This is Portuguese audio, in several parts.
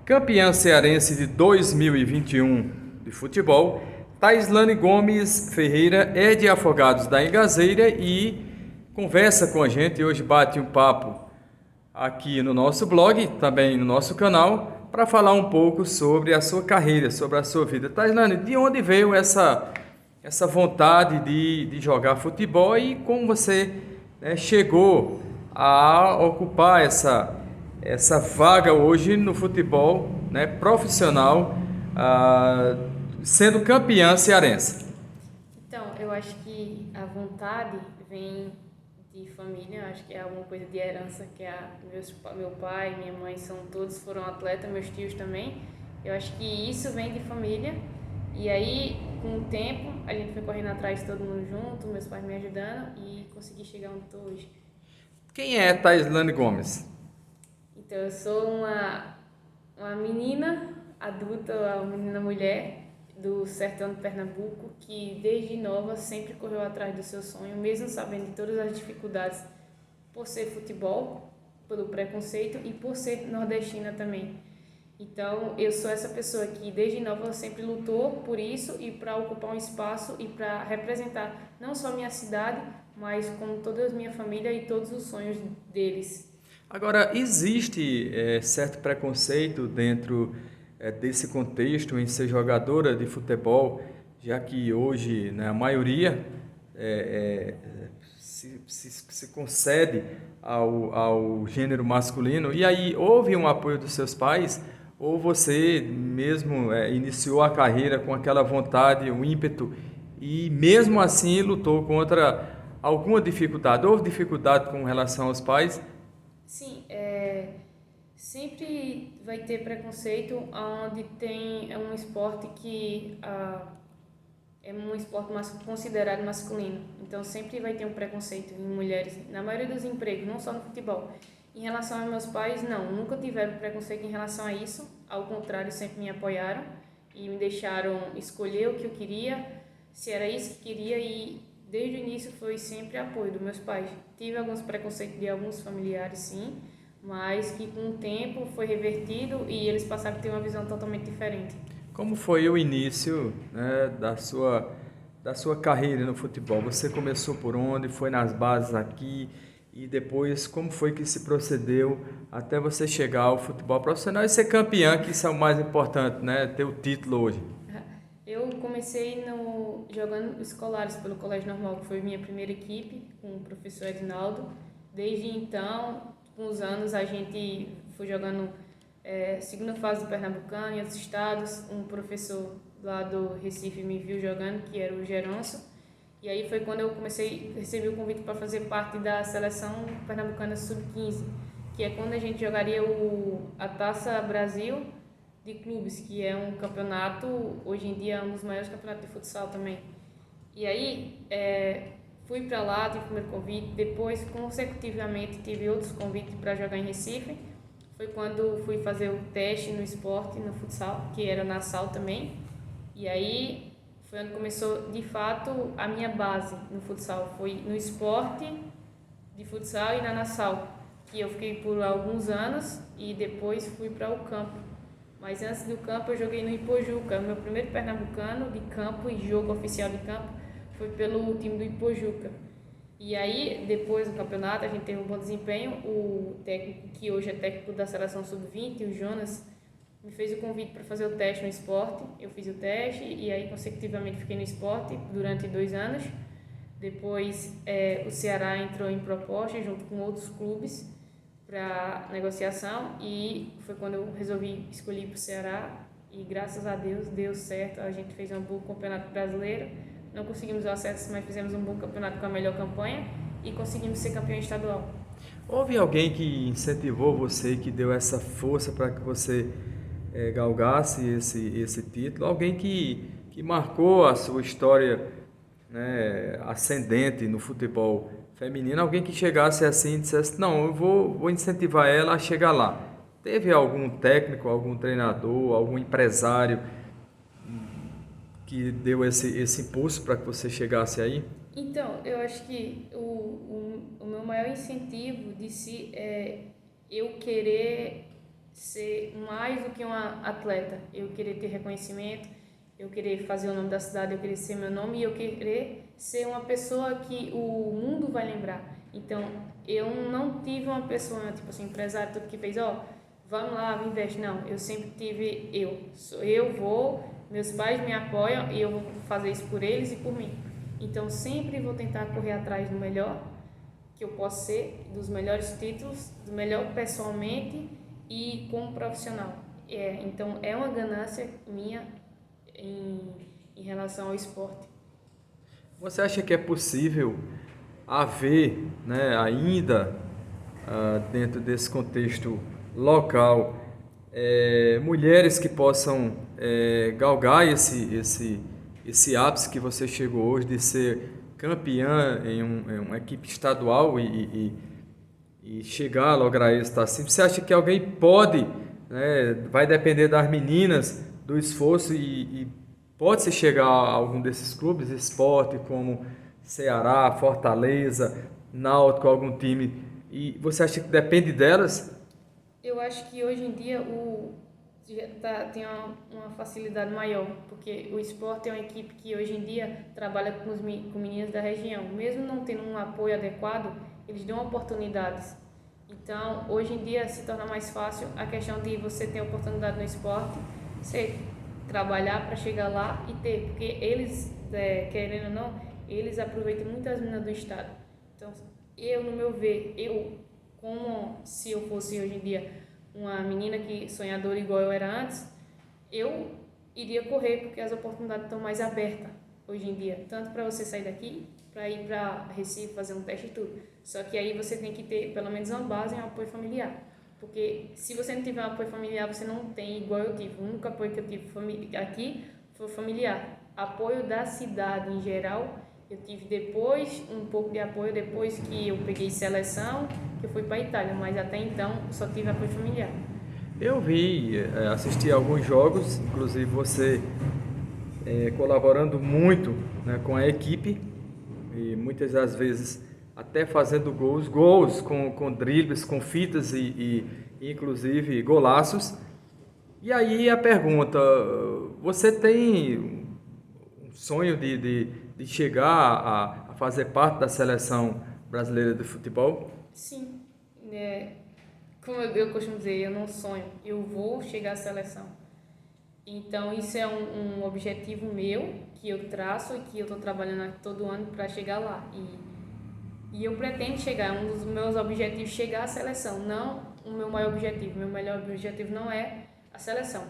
Campeã cearense de 2021 de futebol, Taislane Gomes Ferreira é de Afogados da Engazeira e conversa com a gente. Hoje bate um papo aqui no nosso blog, também no nosso canal, para falar um pouco sobre a sua carreira, sobre a sua vida. Taislane, de onde veio essa vontade de jogar futebol e como você, chegou a ocupar essa vaga hoje no futebol, profissional, sendo campeã cearense? Então, eu acho que a vontade vem de família, eu acho que é alguma coisa de herança, que meu pai, minha mãe foram atletas, meus tios também. Eu acho que isso vem de família. E aí, com o tempo, a gente foi correndo atrás todo mundo junto, meus pais me ajudando e consegui chegar onde estou hoje. Quem é Taislane Gomes? Então, eu sou uma menina adulta, uma menina mulher do sertão de Pernambuco que desde nova sempre correu atrás do seu sonho, mesmo sabendo de todas as dificuldades por ser futebol, pelo preconceito e por ser nordestina também. Então, eu sou essa pessoa que desde nova sempre lutou por isso e para ocupar um espaço e para representar não só minha cidade, mas como toda a minha família e todos os sonhos deles. Agora, existe certo preconceito dentro desse contexto em ser jogadora de futebol, já que hoje, né, a maioria se concede ao gênero masculino. E aí, houve um apoio dos seus pais? Ou você mesmo iniciou a carreira com aquela vontade, o ímpeto, e mesmo assim lutou contra alguma dificuldade? Houve dificuldade com relação aos pais? Sim, sempre vai ter preconceito onde é um esporte que é um esporte considerado masculino. Então sempre vai ter um preconceito em mulheres, na maioria dos empregos, não só no futebol. Em relação aos meus pais, não, nunca tiveram preconceito em relação a isso. Ao contrário, sempre me apoiaram e me deixaram escolher o que eu queria, se era isso que queria, e desde o início foi sempre apoio dos meus pais. Tive alguns preconceitos de alguns familiares, sim, mas que com o tempo foi revertido e eles passaram a ter uma visão totalmente diferente. Como foi o início, né, da sua carreira no futebol? Você começou por onde? Foi nas bases aqui? E depois, como foi que se procedeu até você chegar ao futebol profissional e ser campeã, que isso é o mais importante, né? Ter o título hoje. Eu comecei jogando escolares pelo Colégio Normal, que foi minha primeira equipe, com o professor Edinaldo. Desde então, com os anos, a gente foi jogando segunda fase do Pernambucano em outros estados. Um professor lá do Recife me viu jogando, que era o Geronço. E aí foi quando eu recebi o convite para fazer parte da seleção pernambucana sub-15, que é quando a gente jogaria a Taça Brasil de clubes, que é um campeonato, hoje em dia é um dos maiores campeonatos de futsal também. E aí, fui para lá, tive o primeiro convite, depois, consecutivamente, tive outros convites para jogar em Recife. Foi quando fui fazer o teste no esporte, no futsal, que era na SAL também. E aí, foi onde começou, de fato, a minha base no futsal. Foi no esporte de futsal e na Nassau, que eu fiquei por alguns anos e depois fui para o campo. Mas antes do campo eu joguei no Ipojuca. Meu primeiro pernambucano de campo e jogo oficial de campo foi pelo time do Ipojuca. E aí, depois do campeonato, a gente teve um bom desempenho. O técnico, que hoje é técnico da seleção sub-20, o Jonas, me fez o convite para fazer o teste no esporte. Eu fiz o teste e aí, consecutivamente, fiquei no esporte durante 2 anos. Depois, o Ceará entrou em proposta junto com outros clubes para negociação e foi quando eu resolvi escolher para o Ceará e graças a Deus deu certo. A gente fez um bom campeonato brasileiro, não conseguimos o acesso, mas fizemos um bom campeonato com a melhor campanha e conseguimos ser campeão estadual. Houve alguém que incentivou você, que deu essa força para que você galgasse esse título? Alguém que marcou a sua história, né, ascendente no futebol feminino? Alguém que chegasse assim e dissesse, não, eu vou incentivar ela a chegar lá. Teve algum técnico, algum treinador, algum empresário que deu esse impulso para que você chegasse aí? Então, eu acho que o meu maior incentivo de si é eu querer ser mais do que uma atleta, eu querer ter reconhecimento, eu querer fazer o nome da cidade, eu querer ser meu nome e eu querer ser uma pessoa que o mundo vai lembrar. Então, eu não tive uma pessoa, tipo assim, empresário, tudo que fez, vamos lá, investe. Não, eu sempre tive eu vou, meus pais me apoiam e eu vou fazer isso por eles e por mim. Então, sempre vou tentar correr atrás do melhor que eu posso ser, dos melhores títulos, do melhor pessoalmente e como profissional. Então, é uma ganância minha em relação ao esporte. Você acha que é possível haver, né, ainda dentro desse contexto local, mulheres que possam galgar esse ápice que você chegou hoje de ser campeã em uma equipe estadual e chegar a lograr isso assim? Você acha que alguém pode, né, vai depender das meninas, do esforço e pode-se chegar a algum desses clubes de esporte como Ceará, Fortaleza, Náutico, algum time, e você acha que depende delas? Eu acho que hoje em dia tem uma facilidade maior, porque o esporte é uma equipe que hoje em dia trabalha com meninas da região. Mesmo não tendo um apoio adequado, eles dão oportunidades. Então, hoje em dia se torna mais fácil a questão de você ter oportunidade no esporte, você trabalhar para chegar lá e ter, porque eles, querendo ou não, eles aproveitam muito as meninas do estado. Então, no meu ver, como se eu fosse hoje em dia uma menina sonhadora igual eu era antes, eu iria correr, porque as oportunidades estão mais abertas hoje em dia, tanto para você sair daqui, para ir para Recife, fazer um teste e tudo. Só que aí você tem que ter pelo menos uma base e um apoio familiar. Porque se você não tiver um apoio familiar, você não tem igual eu tive. O único apoio que eu tive aqui foi familiar. Apoio da cidade em geral, eu tive depois, um pouco de apoio depois que eu peguei seleção, que eu fui para a Itália, mas até então só tive apoio familiar. Eu assisti a alguns jogos, inclusive você colaborando muito, né, com a equipe e muitas das vezes até fazendo gols com dribles, com fitas e inclusive golaços. E aí a pergunta, você tem um sonho de chegar a fazer parte da seleção brasileira de futebol? Sim, como eu costumo dizer, eu não sonho, eu vou chegar à seleção. Então, isso é um objetivo meu, que eu traço e que eu estou trabalhando todo ano para chegar lá. E eu pretendo chegar, um dos meus objetivos é chegar à seleção, não o meu maior objetivo. Meu maior objetivo não é a seleção.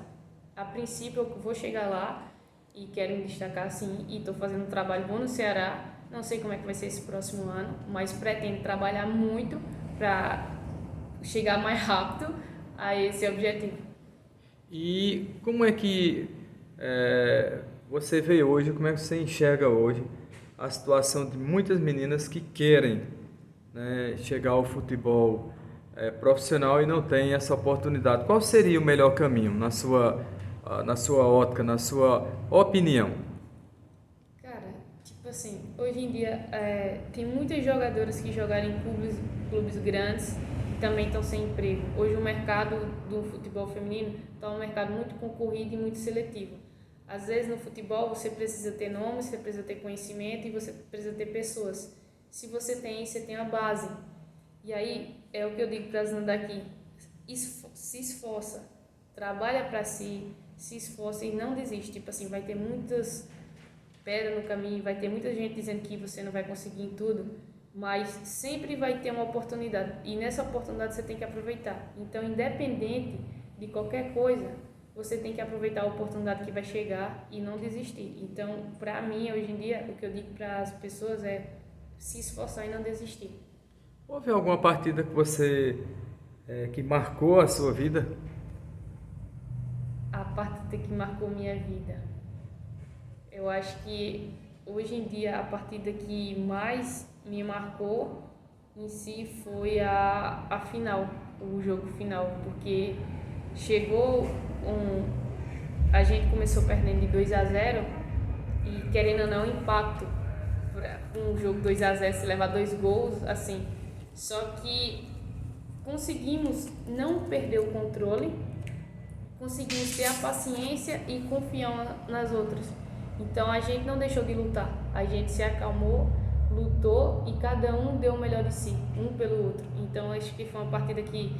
A princípio, eu vou chegar lá e quero me destacar sim, e estou fazendo um trabalho bom no Ceará. Não sei como é que vai ser esse próximo ano, mas pretendo trabalhar muito para chegar mais rápido a esse objetivo. E como é que você vê hoje, como é que você enxerga hoje a situação de muitas meninas que querem, né, chegar ao futebol profissional e não têm essa oportunidade? Qual seria o melhor caminho na sua ótica, na sua opinião? Cara, tipo assim, hoje em dia tem muitas jogadoras que jogaram em clubes grandes e também estão sem emprego. Hoje o mercado do futebol feminino está um mercado muito concorrido e muito seletivo. Às vezes no futebol você precisa ter nome, você precisa ter conhecimento e você precisa ter pessoas. Se você tem, você tem a base. E aí é o que eu digo para as meninas daqui: se esforça, trabalha para si, se esforça e não desiste. Tipo assim, vai ter muitas pedras no caminho, vai ter muita gente dizendo que você não vai conseguir em tudo, mas sempre vai ter uma oportunidade e nessa oportunidade você tem que aproveitar. Então, independente de qualquer coisa, você tem que aproveitar a oportunidade que vai chegar e não desistir. Então, para mim, hoje em dia, o que eu digo para as pessoas é se esforçar e não desistir. Houve alguma partida que você que marcou a sua vida? A partida que marcou minha vida, eu acho que hoje em dia a partida que mais me marcou em si foi a final, o jogo final, porque chegou a gente começou perdendo de 2-0 e querendo ou não impacto um jogo 2-0 se levar 2 gols assim. Só que conseguimos não perder o controle, conseguimos ter a paciência e confiar nas outras. Então a gente não deixou de lutar, a gente se acalmou, lutou e cada um deu o melhor de si, um pelo outro. Então acho que foi uma partida que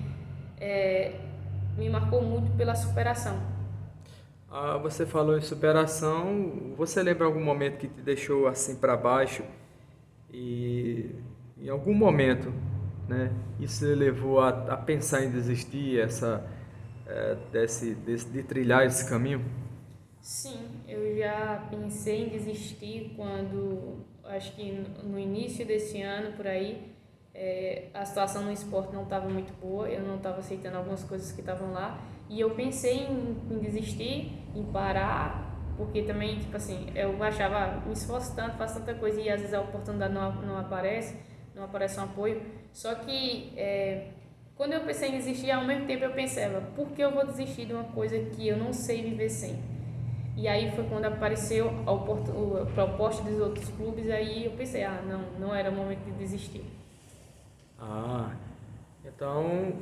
me marcou muito pela superação. Você falou em superação, você lembra algum momento que te deixou assim para baixo e em algum momento, né, isso lhe levou a pensar em desistir de trilhar esse caminho? Sim, eu já pensei em desistir quando, acho que no início desse ano, por aí, a situação no esporte não estava muito boa, eu não estava aceitando algumas coisas que estavam lá, e eu pensei em desistir, em parar, porque também, tipo assim, eu achava, me esforço tanto, faço tanta coisa e às vezes a oportunidade não aparece, não aparece um apoio, só que quando eu pensei em desistir, ao mesmo tempo eu pensava, por que eu vou desistir de uma coisa que eu não sei viver sem? E aí foi quando apareceu a proposta dos outros clubes, aí eu pensei, não era o momento de desistir. Ah, então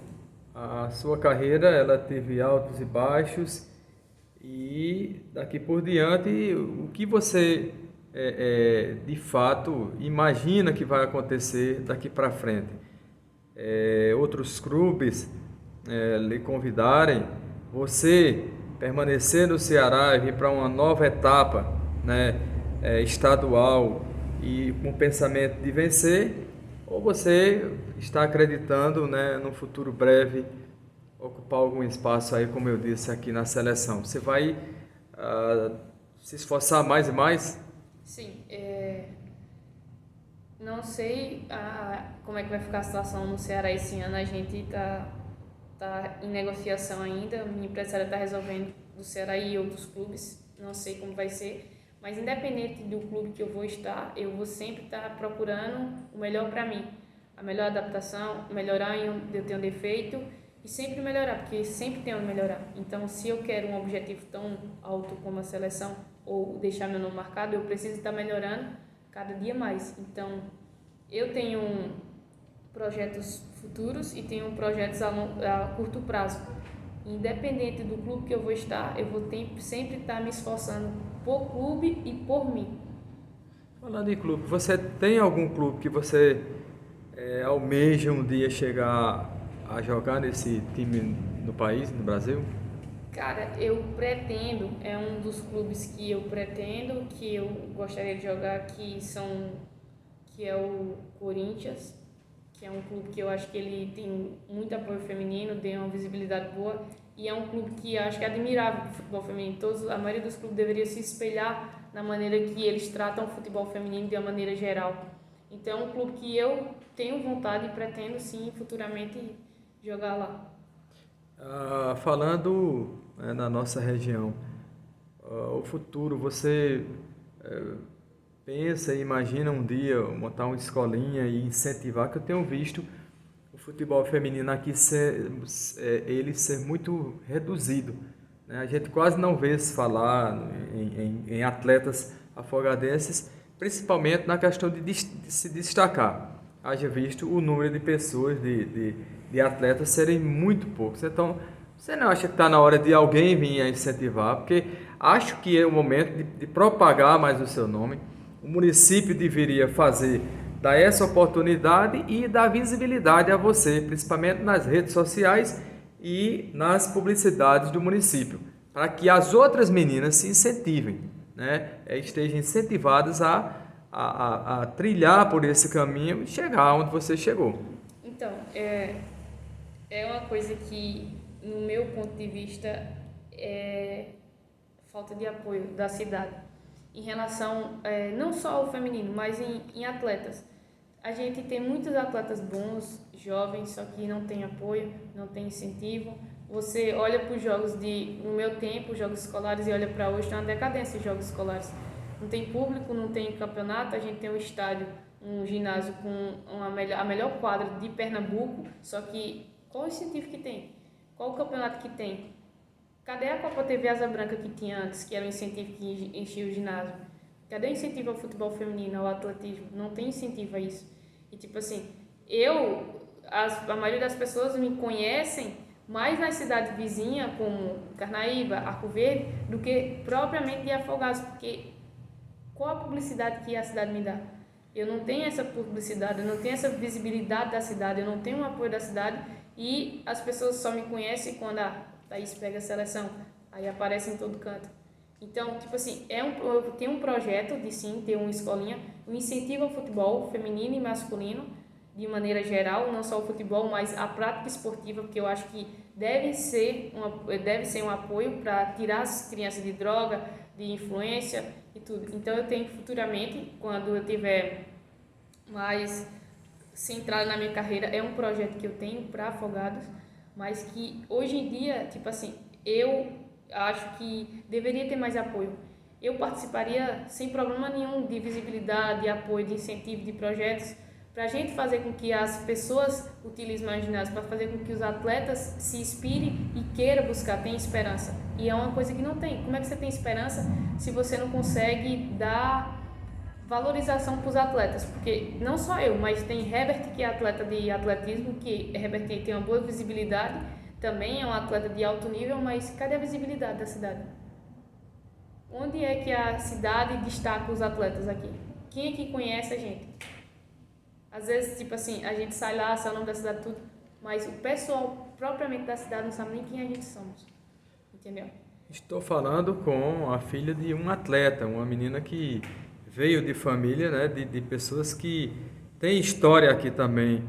a sua carreira ela teve altos e baixos e daqui por diante o que você de fato imagina que vai acontecer daqui para frente? Outros clubes lhe convidarem, você permanecer no Ceará e vir para uma nova etapa, né, estadual e com o pensamento de vencer, ou você está acreditando, né, no futuro breve ocupar algum espaço aí, como eu disse aqui na seleção? Você vai se esforçar mais e mais? Sim, não sei como é que vai ficar a situação no Ceará esse ano, a gente tá em negociação ainda, minha empresária está resolvendo do Ceará e outros clubes, não sei como vai ser, mas independente do clube que eu vou estar, eu vou sempre estar procurando o melhor para mim, a melhor adaptação, melhorar em onde eu tenho defeito e sempre melhorar, porque sempre tem onde melhorar. Então, se eu quero um objetivo tão alto como a seleção ou deixar meu nome marcado, eu preciso estar melhorando cada dia mais. Então, eu tenho projetos futuros e tenho projetos a curto prazo. Independente do clube que eu vou estar, eu vou sempre estar me esforçando por clube e por mim. Falando em clube, você tem algum clube que você almeja um dia chegar a jogar nesse time no país, no Brasil? Cara, eu pretendo, é um dos clubes que eu pretendo, que eu gostaria de jogar, que é o Corinthians, que é um clube que eu acho que ele tem muito apoio feminino, tem uma visibilidade boa, e é um clube que eu acho que é admirável do futebol feminino. A maioria dos clubes deveria se espelhar na maneira que eles tratam o futebol feminino de uma maneira geral. Então é um clube que eu tenho vontade e pretendo sim futuramente jogar lá. Falando na nossa região, o futuro, você pensa e imagina um dia montar uma escolinha e incentivar, que eu tenho visto o futebol feminino aqui ele ser muito reduzido, né? A gente quase não vê se falar em atletas afogadenses, principalmente na questão de se destacar. Haja visto o número de pessoas, de atletas serem muito poucos. Então, você não acha que está na hora de alguém vir a incentivar? Porque acho que é o momento de propagar mais o seu nome. O município deveria dar essa oportunidade e dar visibilidade a você, principalmente nas redes sociais e nas publicidades do município, para que as outras meninas se incentivem, né? Estejam incentivadas a trilhar por esse caminho e chegar onde você chegou. Então, é uma coisa que, no meu ponto de vista, é falta de apoio da cidade. Em relação, não só ao feminino, mas em atletas. A gente tem muitos atletas bons, jovens, só que não tem apoio, não tem incentivo. Você olha para os jogos no meu tempo, jogos escolares, e olha para hoje, tem uma decadência de jogos escolares. Não tem público, não tem campeonato, a gente tem um estádio, um ginásio com a melhor quadra de Pernambuco, só que qual o incentivo que tem? Qual o campeonato que tem? Cadê a Copa TV Asa Branca que tinha antes, que era um incentivo que enchia o ginásio? Cadê o incentivo ao futebol feminino, ao atletismo? Não tem incentivo a isso. E tipo assim, eu a maioria das pessoas me conhecem mais na cidade vizinha, como Carnaíba, Arco Verde, do que propriamente de Afogados, porque qual a publicidade que a cidade me dá? Eu não tenho essa publicidade, eu não tenho essa visibilidade da cidade, eu não tenho o apoio da cidade e as pessoas só me conhecem quando a Thaís pega a seleção, aí aparece em todo canto. Então, tipo assim, eu tenho um projeto de sim ter uma escolinha, um incentivo ao futebol feminino e masculino, de maneira geral, não só o futebol, mas a prática esportiva, porque eu acho que deve ser um apoio para tirar as crianças de droga, de influência e tudo. Então eu tenho futuramente, quando eu tiver mais centrado na minha carreira, é um projeto que eu tenho para Afogados, mas que hoje em dia, tipo assim, eu acho que deveria ter mais apoio. Eu participaria sem problema nenhum de visibilidade, de apoio, de incentivo, de projetos, para a gente fazer com que as pessoas utilizem mais ginásio, para fazer com que os atletas se inspirem e queiram buscar, tenham esperança. E é uma coisa que não tem. Como é que você tem esperança se você não consegue dar valorização para os atletas? Porque não só eu, mas tem Herbert, que é atleta de atletismo, que Herbert tem uma boa visibilidade, também é um atleta de alto nível, mas cadê a visibilidade da cidade? Onde é que a cidade destaca os atletas aqui? Quem é que conhece a gente? Às vezes, tipo assim, a gente sai lá, sabe o nome da cidade, tudo, mas o pessoal propriamente da cidade não sabe nem quem a gente somos, entendeu? Estou falando com a filha de um atleta, uma menina que veio de família, né, de pessoas que têm história aqui também,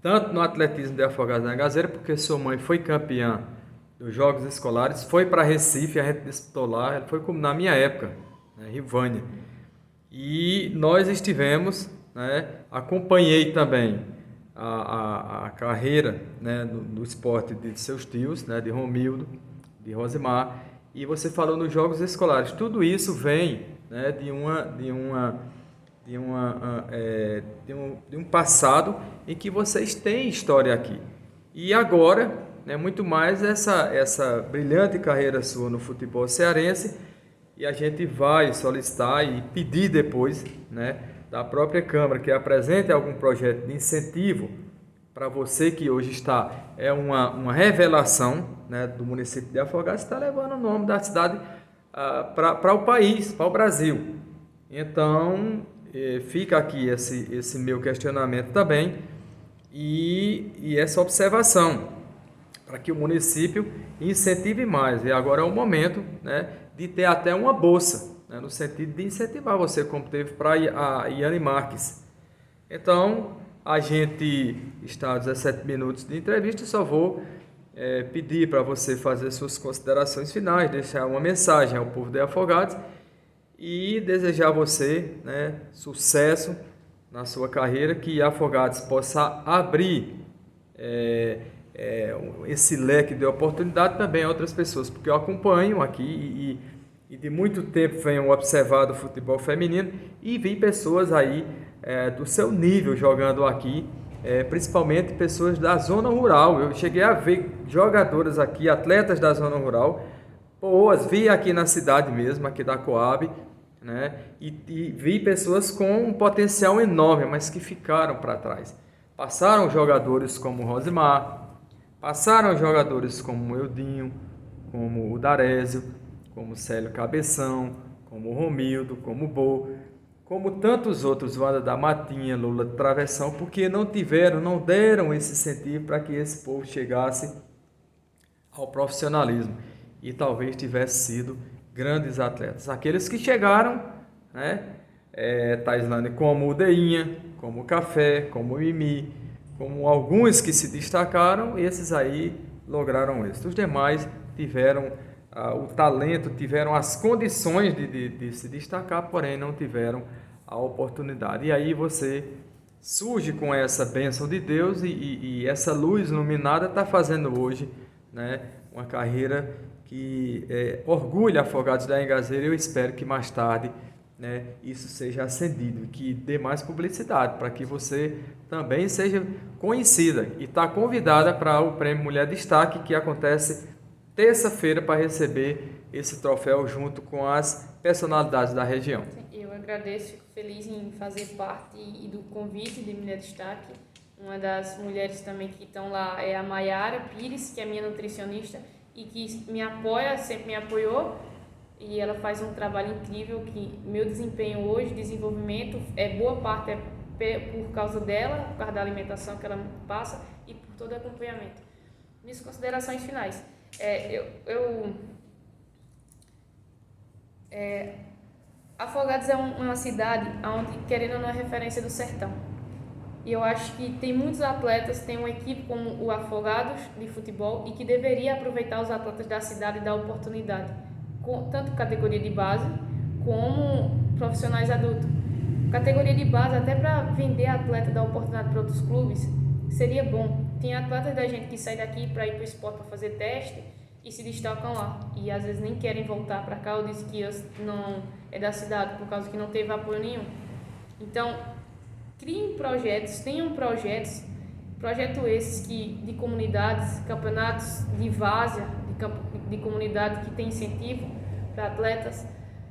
tanto no atletismo de Afogados da Engazeira, porque sua mãe foi campeã dos Jogos Escolares, foi para Recife, a gente disputou lá, ela foi como na minha época, né, Rivânia. E nós estivemos, né, acompanhei também a carreira, né, do esporte de seus tios, né, de Romildo, de Rosimar, e você falou nos Jogos Escolares. Tudo isso vem, né, de um passado em que vocês têm história aqui. E agora, né, muito mais essa brilhante carreira sua no futebol cearense, e a gente vai solicitar e pedir depois, né, da própria Câmara que apresente algum projeto de incentivo para você que hoje está, é uma revelação, né, do município de Afogados, está levando o nome da cidade para o país, para o Brasil. Então, fica aqui esse meu questionamento também e essa observação para que o município incentive mais. E agora é o momento, né, de ter até uma bolsa, né, no sentido de incentivar você, como teve para a Iane Marques. Então, a gente está a 17 minutos de entrevista, só vou pedir para você fazer suas considerações finais, deixar uma mensagem ao povo de Afogados e desejar a você, né, sucesso na sua carreira, que Afogados possa abrir esse leque de oportunidade também a outras pessoas, porque eu acompanho aqui e de muito tempo venho observado o futebol feminino e vi pessoas aí do seu nível jogando aqui, principalmente pessoas da zona rural. Eu cheguei a ver jogadoras aqui, atletas da zona rural, boas, vi aqui na cidade mesmo, aqui da Coab, né? E vi pessoas com um potencial enorme, mas que ficaram para trás. Passaram jogadores como Rosimar, passaram jogadores como o Eudinho, como o Darésio, como o Célio Cabeção, como o Romildo, como o Bo, como tantos outros, Wanda da Matinha, Lula de Travessão, porque não deram esse incentivo para que esse povo chegasse ao profissionalismo e talvez tivesse sido grandes atletas. Aqueles que chegaram, né, Taislane, como o Deinha, como o Café, como o Mimi, como alguns que se destacaram, esses aí lograram êxito. Os demais tiveram o talento, tiveram as condições de se destacar, porém não tiveram a oportunidade. E aí você surge com essa bênção de Deus e essa luz iluminada está fazendo hoje, né, uma carreira que orgulha Afogados da Engazeira. Eu espero que mais tarde, né, isso seja acendido, que dê mais publicidade, para que você também seja conhecida e está convidada para o Prêmio Mulher Destaque, que acontece terça-feira, para receber esse troféu junto com as personalidades da região. Eu agradeço, fico feliz em fazer parte e do convite de Mulher Destaque. Uma das mulheres também que estão lá é a Maiara Pires, que é minha nutricionista e que me apoia, sempre me apoiou. E ela faz um trabalho incrível, que meu desempenho hoje, desenvolvimento, boa parte é por causa dela, por causa da alimentação que ela passa e por todo o acompanhamento. Minhas considerações finais. Afogados é uma cidade onde, querendo ou não, é referência do sertão. E eu acho que tem muitos atletas, tem uma equipe como o Afogados de futebol e que deveria aproveitar os atletas da cidade e dar oportunidade, tanto categoria de base como profissionais adultos. Categoria de base, até para vender atleta, dar oportunidade para outros clubes, seria bom. Tem atletas da gente que saem daqui para ir para o esporte para fazer teste e se destacam lá. E às vezes nem querem voltar para cá ou dizem que não é da cidade por causa que não teve apoio nenhum. Então, criem projetos, tenham projetos esses de comunidades, campeonatos de várzea, de comunidade que tem incentivo para atletas.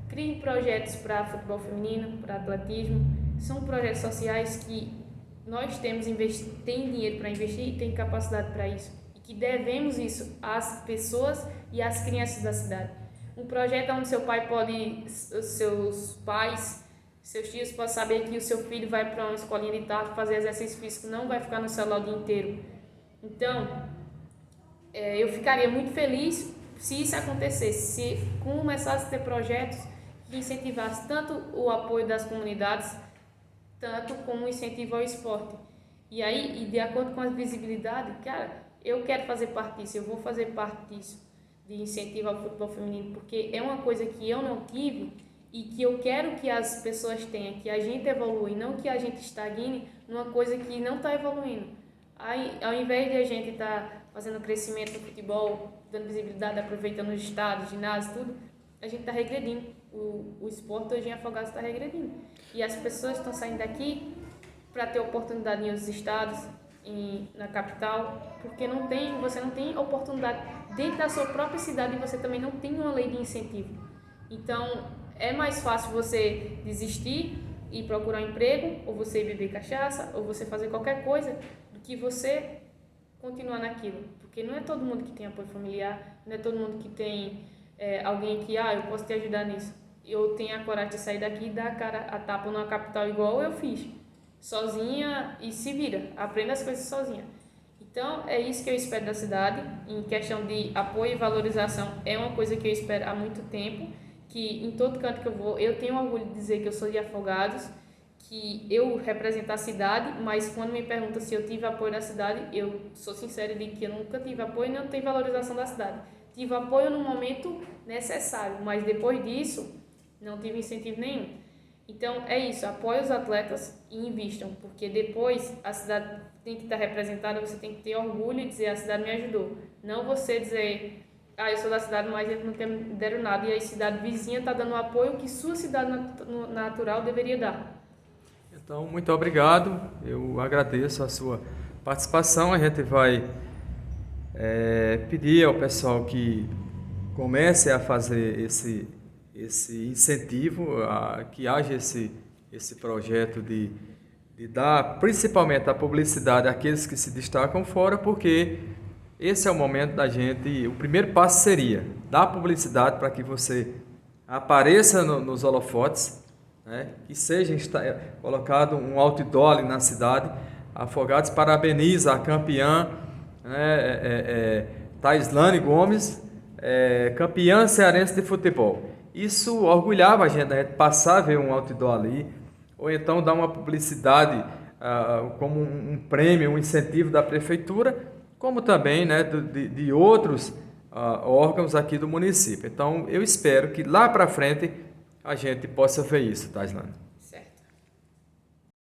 Criem projetos para futebol feminino, para atletismo. São projetos sociais que nós tem dinheiro para investir e tem capacidade para isso. E que devemos isso às pessoas e às crianças da cidade. Um projeto onde seus pais, seus tios podem saber que o seu filho vai para uma escolinha de tarde fazer exercício físico, não vai ficar no celular o dia inteiro. Então, eu ficaria muito feliz se isso acontecesse, se começasse a ter projetos que incentivassem tanto o apoio das comunidades, tanto como o incentivo ao esporte. E aí, de acordo com a visibilidade, cara, eu quero fazer parte disso, eu vou fazer parte disso, de incentivo ao futebol feminino, porque é uma coisa que eu não tive e que eu quero que as pessoas tenham, que a gente evolua, e não que a gente estagne numa coisa que não está evoluindo. Aí, ao invés de a gente estar fazendo crescimento no futebol, dando visibilidade, aproveitando os estados, ginásio, tudo, a gente está regredindo. O esporte hoje em Afogados está regredindo. E as pessoas estão saindo daqui para ter oportunidade em outros estados, na capital, porque você não tem oportunidade dentro da sua própria cidade e você também não tem uma lei de incentivo. Então, é mais fácil você desistir e procurar um emprego, ou você beber cachaça, ou você fazer qualquer coisa, do que você continuar naquilo. Porque não é todo mundo que tem apoio familiar, não é todo mundo que tem alguém que, eu posso te ajudar nisso. Eu tenho a coragem de sair daqui e dar a tapa numa capital igual eu fiz, sozinha, e se vira, aprenda as coisas sozinha. Então, é isso que eu espero da cidade, em questão de apoio e valorização, é uma coisa que eu espero há muito tempo, que em todo canto que eu vou, eu tenho orgulho de dizer que eu sou de Afogados, que eu represento a cidade, mas quando me perguntam se eu tive apoio da cidade, eu sou sincera e digo que eu nunca tive apoio e não tenho valorização da cidade. Tive apoio no momento necessário, mas depois disso, não tive incentivo nenhum. Então, é isso, apoie os atletas e invistam, porque depois a cidade tem que estar representada, você tem que ter orgulho e dizer, a cidade me ajudou. Não você dizer, eu sou da cidade, mas eles nunca me deram nada, e a cidade vizinha está dando o apoio que sua cidade natural deveria dar. Então, muito obrigado, eu agradeço a sua participação. A gente vai pedir ao pessoal que comece a fazer esse incentivo, que haja esse projeto de dar principalmente a publicidade àqueles que se destacam fora, porque esse é o momento da gente, o primeiro passo seria dar publicidade para que você apareça nos holofotes, né, que seja colocado um outdoor ali na cidade. Afogados parabeniza a campeã, Taislane Gomes, campeã cearense de futebol. Isso orgulhava a gente passar a ver um outdoor ali, ou então dar uma publicidade como um prêmio, um incentivo da prefeitura, como também, né, de outros órgãos aqui do município. Então, eu espero que lá para frente a gente possa ver isso, Taislane.